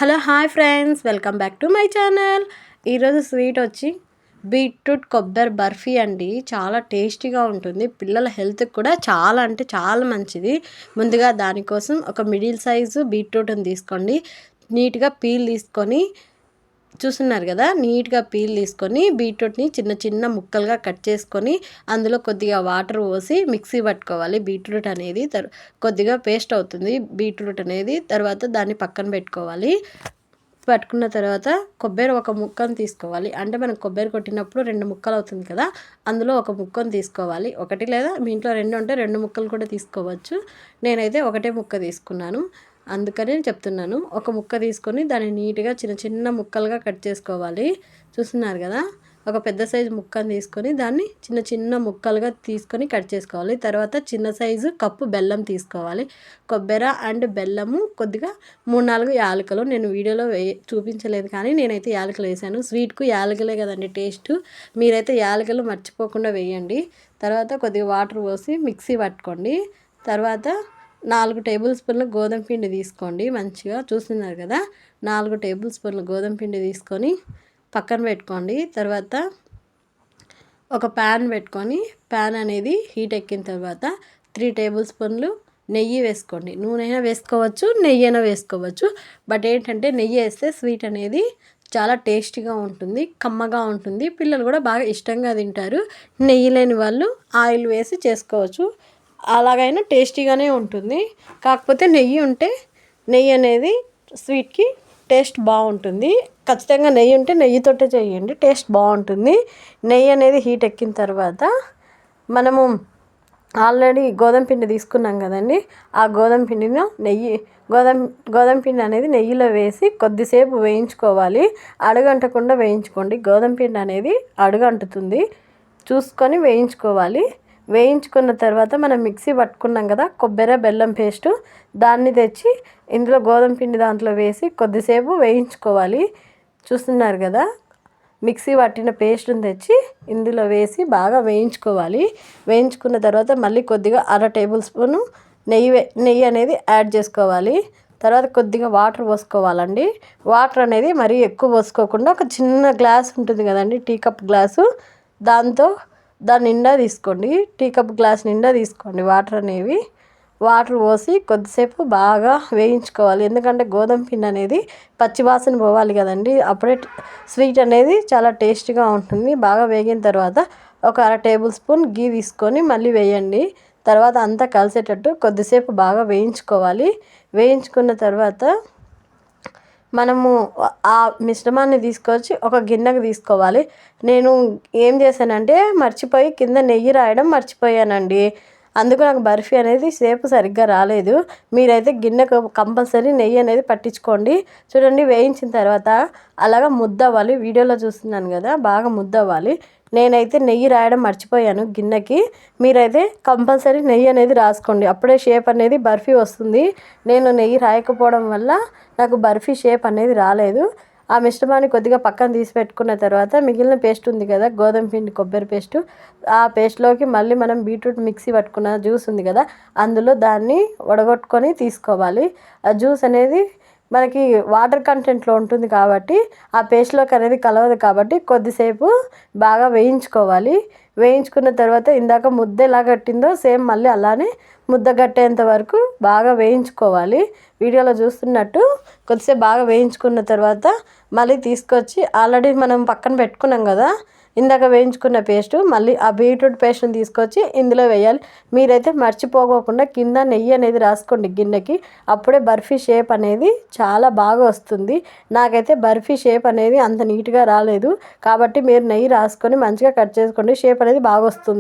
Hello hi friends, welcome back to my channel. ఈరోజు sweet వచ్చి beetroot కొబ్బరి బర్ఫీ అండి. చాలా టేస్టీగా ఉంటుంది. పిల్లల హెల్త్కి కూడా చాలా అంటే చాలా మంచిది. ముందుగా దానికోసం ఒక మిడిల్ సైజు బీట్రూట్ని తీసుకోండి. నీట్గా పీల్ తీసుకొని చూస్తున్నారు కదా, నీట్గా పీల్ తీసుకొని బీట్రూట్ని చిన్న చిన్న ముక్కలుగా కట్ చేసుకొని అందులో కొద్దిగా వాటర్ పోసి మిక్సీ పట్టుకోవాలి. బీట్రూట్ అనేది కొద్దిగా పేస్ట్ అవుతుంది బీట్రూట్ అనేది. తర్వాత దాన్ని పక్కన పెట్టుకోవాలి. పట్టుకున్న తర్వాత కొబ్బరి ఒక ముక్కను తీసుకోవాలి. అంటే మనం కొబ్బరి కొట్టినప్పుడు 2 ముక్కలు అవుతుంది కదా, అందులో ఒక ముక్కను తీసుకోవాలి. ఒకటి లేదా మీ ఇంట్లో 2 ఉంటే 2 ముక్కలు కూడా తీసుకోవచ్చు. నేనైతే ఒకటే ముక్క తీసుకున్నాను, అందుకని చెప్తున్నాను. ఒక ముక్క తీసుకొని దాన్ని నీట్గా చిన్న చిన్న ముక్కలుగా కట్ చేసుకోవాలి. చూస్తున్నారు కదా, ఒక పెద్ద సైజు ముక్కను తీసుకొని దాన్ని చిన్న చిన్న ముక్కలుగా తీసుకొని కట్ చేసుకోవాలి. తర్వాత చిన్న సైజు కప్పు బెల్లం తీసుకోవాలి. కొబ్బరి అండ్ బెల్లము, కొద్దిగా 3-4 యాలకులు. నేను వీడియోలో చూపించలేదు కానీ నేనైతే యాలకులు వేసాను. స్వీట్కు యాలకులే కదండి టేస్ట్, మీరైతే యాలకులు మర్చిపోకుండా వేయండి. తర్వాత కొద్దిగా వాటర్ పోసి మిక్సీ పట్టుకోండి. తర్వాత 4 టేబుల్ స్పూన్ల గోధుమ పిండి తీసుకోండి. మంచిగా చూస్తున్నారు కదా, 4 టేబుల్ స్పూన్ల గోధుమ పిండి తీసుకొని పక్కన పెట్టుకోండి. తర్వాత ఒక ప్యాన్ పెట్టుకొని ప్యాన్ అనేది హీట్ ఎక్కిన తర్వాత 3 టేబుల్ స్పూన్లు నెయ్యి వేసుకోండి. నూనె అయినా వేసుకోవచ్చు, నెయ్యి అయినా వేసుకోవచ్చు. బట్ ఏంటంటే నెయ్యి వేస్తే స్వీట్ అనేది చాలా టేస్టీగా ఉంటుంది, కమ్మగా ఉంటుంది. పిల్లలు కూడా బాగా ఇష్టంగా తింటారు. నెయ్యి లేని వాళ్ళు ఆయిల్ వేసి చేసుకోవచ్చు, అలాగైనా టేస్టీగానే ఉంటుంది. కాకపోతే నెయ్యి ఉంటే నెయ్యి అనేది స్వీట్కి టేస్ట్ బాగుంటుంది. ఖచ్చితంగా నెయ్యి ఉంటే నెయ్యితోటే చేయండి, టేస్ట్ బాగుంటుంది. నెయ్యి అనేది హీట్ ఎక్కిన తర్వాత మనము ఆల్రెడీ గోధుమ పిండి తీసుకున్నాం కదండి, ఆ గోధుమ పిండిలో గోధుమ పిండి అనేది నెయ్యిలో వేసి కొద్దిసేపు వేయించుకోవాలి. అడుగంటకుండా వేయించుకోండి. గోధుమ పిండి అనేది అడుగంటుతుంది, చూసుకొని వేయించుకోవాలి. వేయించుకున్న తర్వాత మనం మిక్సీ పట్టుకున్నాం కదా కొబ్బరి బెల్లం పేస్టు, దాన్ని తెచ్చి ఇందులో గోధుమ పిండి దాంట్లో వేసి కొద్దిసేపు వేయించుకోవాలి. చూస్తున్నారు కదా, మిక్సీ పట్టిన పేస్ట్ని తెచ్చి ఇందులో వేసి బాగా వేయించుకోవాలి. వేయించుకున్న తర్వాత మళ్ళీ కొద్దిగా 1/2 టేబుల్ స్పూను నెయ్యి అనేది యాడ్ చేసుకోవాలి. తర్వాత కొద్దిగా వాటర్ పోసుకోవాలండి. వాటర్ అనేది మరీ ఎక్కువ పోసుకోకుండా ఒక చిన్న గ్లాస్ ఉంటుంది కదండి, టీ కప్ గ్లాసు, దాని నిండా తీసుకోండి. టీ కప్ గ్లాస్ నిండా తీసుకోండి వాటర్ అనేవి. వాటర్ పోసి కొద్దిసేపు బాగా వేయించుకోవాలి. ఎందుకంటే గోధుమ పిండి అనేది పచ్చివాసన పోవాలి కదండి, అప్పుడే స్వీట్ అనేది చాలా టేస్టీగా ఉంటుంది. బాగా వేగిన తర్వాత ఒక 1/2 టేబుల్ స్పూన్ గీ తీసుకొని మళ్ళీ వేయండి. తర్వాత అంతా కలిసేటట్టు కొద్దిసేపు బాగా వేయించుకోవాలి. వేయించుకున్న తర్వాత మనము ఆ మిశ్రమాన్ని తీసుకొచ్చి ఒక గిన్నెకు తీసుకోవాలి. నేను ఏం చేశానంటే మర్చిపోయి కింద నెయ్యి రాయడం మర్చిపోయానండి, అందుకు నాకు బర్ఫీ అనేది షేప్ సరిగ్గా రాలేదు. మీరైతే గిన్నెకు కంపల్సరీ నెయ్యి అనేది పట్టించుకోండి. చూడండి, వేయించిన తర్వాత అలాగా ముద్ద అవ్వాలి. వీడియోలో చూస్తున్నాను కదా, బాగా ముద్ద అవ్వాలి. నేనైతే నెయ్యి రాయడం మర్చిపోయాను గిన్నెకి. మీరైతే కంపల్సరీ నెయ్యి అనేది రాసుకోండి, అప్పుడే షేప్ అనేది బర్ఫీ వస్తుంది. నేను నెయ్యి రాయకపోవడం వల్ల నాకు బర్ఫీ షేప్ అనేది రాలేదు. ఆ మిశ్రమాన్ని కొద్దిగా పక్కన తీసి పెట్టుకున్న తర్వాత మిగిలిన పేస్ట్ ఉంది కదా, గోధుమ పిండి కొబ్బరి పేస్టు, ఆ పేస్ట్లోకి మళ్ళీ మనం బీట్రూట్ మిక్సీ పట్టుకున్న జ్యూస్ ఉంది కదా, అందులో దాన్ని వడగొట్టుకొని తీసుకోవాలి. ఆ జ్యూస్ అనేది మనకి వాటర్ కంటెంట్లో ఉంటుంది కాబట్టి ఆ పేస్ట్లోకి అనేది కలవదు కాబట్టి కొద్దిసేపు బాగా వేయించుకోవాలి. వేయించుకున్న తర్వాత ఇందాక ముద్ద ఎలా కట్టిందో సేమ్ మళ్ళీ అలానే ముద్ద కట్టేంత వరకు బాగా వేయించుకోవాలి. వీడియోలో చూస్తున్నట్టు కొద్దిసేపు బాగా వేయించుకున్న తర్వాత మళ్ళీ తీసుకొచ్చి ఆల్రెడీ మనం పక్కన పెట్టుకున్నాం కదా ఇందాక వేయించుకున్న పేస్టు, మళ్ళీ ఆ బీట్రూట్ పేస్ట్ని తీసుకొచ్చి ఇందులో వేయాలి. మీరైతే మర్చిపోకుండా కింద నెయ్యి అనేది రాసుకోండి గిన్నెకి, అప్పుడే బర్ఫీ షేప్ అనేది చాలా బాగా వస్తుంది. నాకైతే బర్ఫీ షేప్ అనేది అంత నీట్గా రాలేదు కాబట్టి మీరు నెయ్యి రాసుకొని మంచిగా కట్ చేసుకోండి, షేప్ అనేది బాగా వస్తుంది.